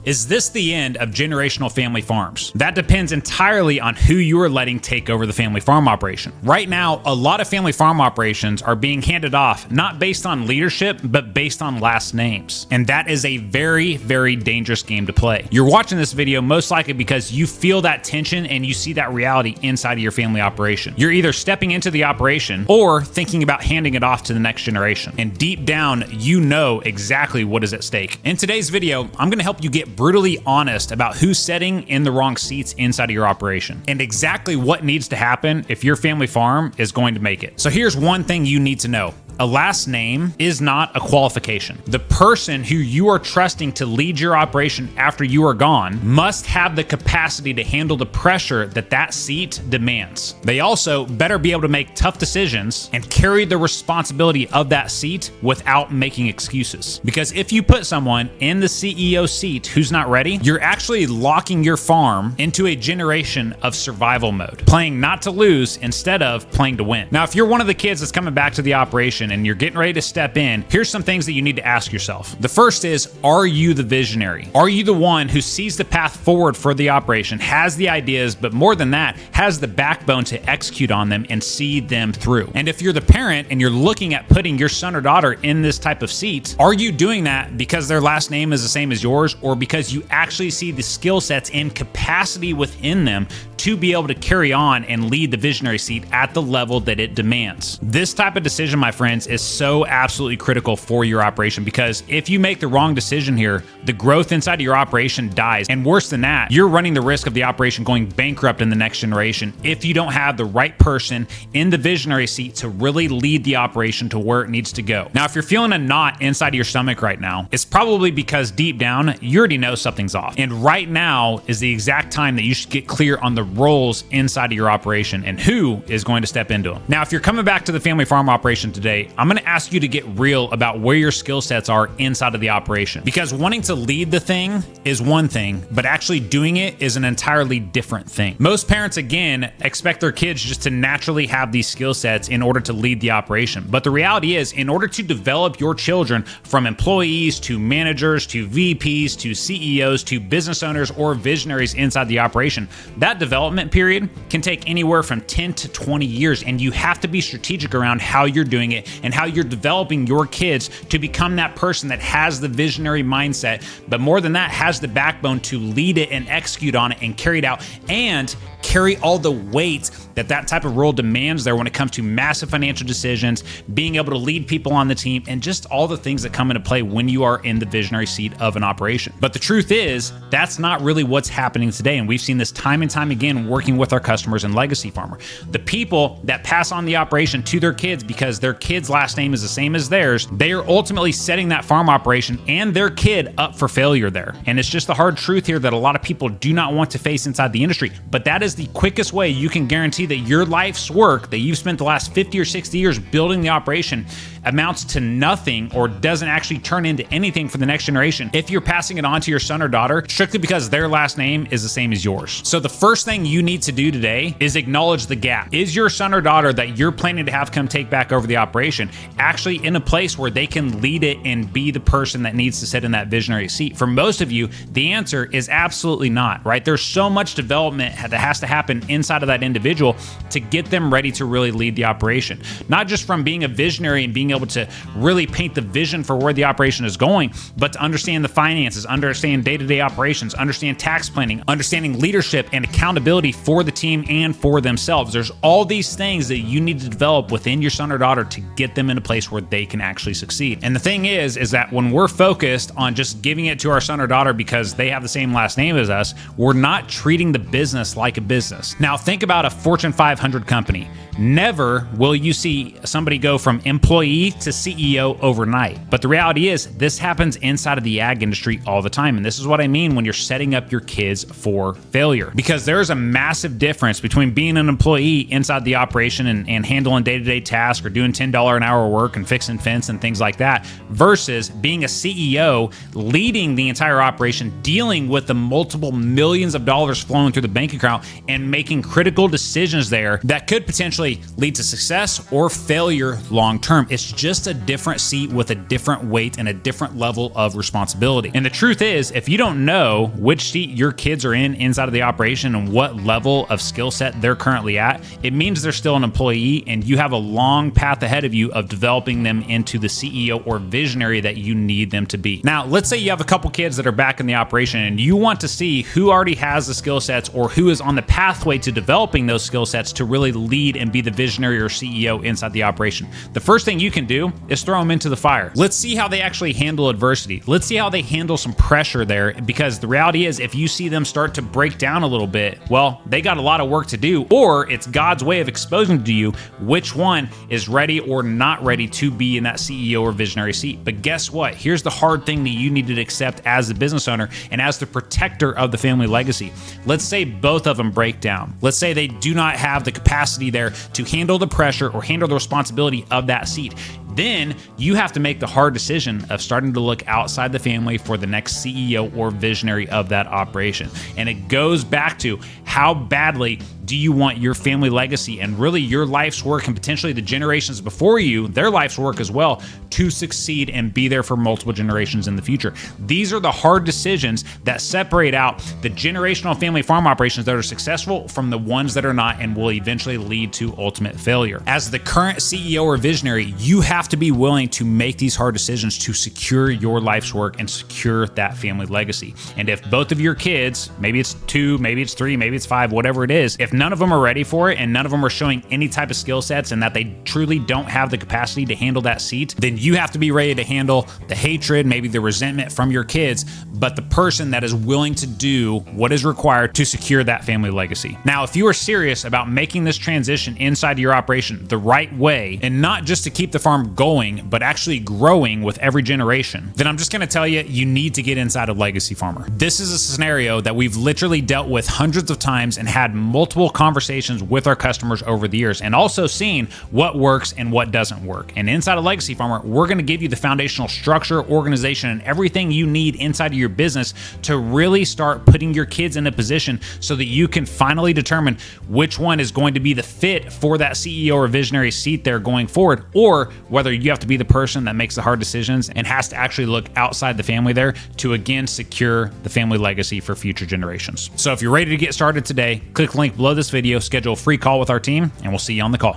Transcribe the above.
Is this the end of generational family farms? That depends entirely on who you are letting take over the family farm operation. Right now, a lot of family farm operations are being handed off not based on leadership, but based on last names. And that is a very, very dangerous game to play. You're watching this video most likely because you feel that tension and you see that reality inside of your family operation. You're either stepping into the operation or thinking about handing it off to the next generation. And deep down, you know exactly what is at stake. In today's video, I'm gonna help you get brutally honest about who's sitting in the wrong seats inside of your operation and exactly what needs to happen if your family farm is going to make it. So here's one thing you need to know. A last name is not a qualification. The person who you are trusting to lead your operation after you are gone must have the capacity to handle the pressure that that seat demands. They also better be able to make tough decisions and carry the responsibility of that seat without making excuses. Because if you put someone in the CEO seat who's not ready, you're actually locking your farm into a generation of survival mode, playing not to lose instead of playing to win. Now, if you're one of the kids that's coming back to the operation and you're getting ready to step in, here's some things that you need to ask yourself. The first is, are you the visionary? Are you the one who sees the path forward for the operation, has the ideas, but more than that, has the backbone to execute on them and see them through? And if you're the parent and you're looking at putting your son or daughter in this type of seat, are you doing that because their last name is the same as yours, or because you actually see the skill sets and capacity within them to be able to carry on and lead the visionary seat at the level that it demands? This type of decision, my friends, is so absolutely critical for your operation, because if you make the wrong decision here, the growth inside of your operation dies. And worse than that, you're running the risk of the operation going bankrupt in the next generation if you don't have the right person in the visionary seat to really lead the operation to where it needs to go. Now, if you're feeling a knot inside of your stomach right now, it's probably because deep down, you already know something's off. And right now is the exact time that you should get clear on the roles inside of your operation and who is going to step into them. Now, if you're coming back to the family farm operation today, I'm going to ask you to get real about where your skill sets are inside of the operation, because wanting to lead the thing is one thing, but actually doing it is an entirely different thing. Most parents, again, expect their kids just to naturally have these skill sets in order to lead the operation. But the reality is, in order to develop your children from employees to managers to VPs to CEOs to business owners or visionaries inside the operation, that development period can take anywhere from 10 to 20 years, and you have to be strategic around how you're doing it and how you're developing your kids to become that person that has the visionary mindset, but more than that, has the backbone to lead it and execute on it and carry it out and carry all the weight that that type of role demands there when it comes to massive financial decisions, being able to lead people on the team, and just all the things that come into play when you are in the visionary seat of an operation. But the truth is, that's not really what's happening today. And we've seen this time and time again working with our customers in Legacy Farmer. The people that pass on the operation to their kids because their kid's last name is the same as theirs, they are ultimately setting that farm operation and their kid up for failure there. And it's just the hard truth here that a lot of people do not want to face inside the industry. But that is the quickest way you can guarantee that your life's work that you've spent the last 50 or 60 years building the operation amounts to nothing or doesn't actually turn into anything for the next generation if you're passing it on to your son or daughter strictly because their last name is the same as yours. So the first thing you need to do today is acknowledge the gap. Is your son or daughter that you're planning to have come take back over the operation actually in a place where they can lead it and be the person that needs to sit in that visionary seat? For most of you, the answer is absolutely not, right? There's so much development that has to happen inside of that individual to get them ready to really lead the operation. Not just from being a visionary and being able to really paint the vision for where the operation is going, but to understand the finances, understand day-to-day operations, understand tax planning, understanding leadership and accountability for the team and for themselves. There's all these things that you need to develop within your son or daughter to get them in a place where they can actually succeed. And the thing is that when we're focused on just giving it to our son or daughter because they have the same last name as us, we're not treating the business like a business. Now think about a Fortune 500 company. Never will you see somebody go from employee to CEO overnight. But the reality is this happens inside of the ag industry all the time. And this is what I mean when you're setting up your kids for failure. Because there's a massive difference between being an employee inside the operation and handling day-to-day tasks or doing $10 $1 an hour work and fixing fence and things like that, versus being a CEO, leading the entire operation, dealing with the multiple millions of dollars flowing through the bank account and making critical decisions there that could potentially lead to success or failure long term. It's just a different seat with a different weight and a different level of responsibility. And the truth is, if you don't know which seat your kids are in inside of the operation and what level of skill set they're currently at, it means they're still an employee and you have a long path ahead of you of developing them into the CEO or visionary that you need them to be. Now, let's say you have a couple kids that are back in the operation and you want to see who already has the skill sets or who is on the pathway to developing those skill sets to really lead and be the visionary or CEO inside the operation. The first thing you can do is throw them into the fire. Let's see how they actually handle adversity. Let's see how they handle some pressure there, because the reality is, if you see them start to break down a little bit, well, they got a lot of work to do, or it's God's way of exposing to you which one is ready or not ready to be in that CEO or visionary seat. But guess what? Here's the hard thing that you need to accept as the business owner and as the protector of the family legacy. Let's say both of them break down. Let's say they do not have the capacity there to handle the pressure or handle the responsibility of that seat. Then you have to make the hard decision of starting to look outside the family for the next CEO or visionary of that operation. And it goes back to, how badly do you want your family legacy and really your life's work and potentially the generations before you, their life's work as well, to succeed and be there for multiple generations in the future? These are the hard decisions that separate out the generational family farm operations that are successful from the ones that are not and will eventually lead to ultimate failure. As the current CEO or visionary, you have to be willing to make these hard decisions to secure your life's work and secure that family legacy. And if both of your kids, maybe it's 2, maybe it's 3, maybe it's 5, whatever it is, if none of them are ready for it and none of them are showing any type of skill sets and that they truly don't have the capacity to handle that seat, then you have to be ready to handle the hatred, maybe the resentment from your kids, but the person that is willing to do what is required to secure that family legacy. Now, if you are serious about making this transition inside your operation the right way, and not just to keep the farm going, but actually growing with every generation, then I'm just gonna tell you, you need to get inside a legacy farmer. This is a scenario that we've literally dealt with hundreds of times and had multiple conversations with our customers over the years, and also seen what works and what doesn't work. And inside a legacy farmer, we're gonna give you the foundational structure, organization, and everything you need inside of your business to really start putting your kids in a position so that you can finally determine which one is going to be the fit for that CEO or visionary seat there going forward, or whether you have to be the person that makes the hard decisions and has to actually look outside the family there to again secure the family legacy for future generations. So if you're ready to get started today, click the link below this video, schedule a free call with our team, and we'll see you on the call.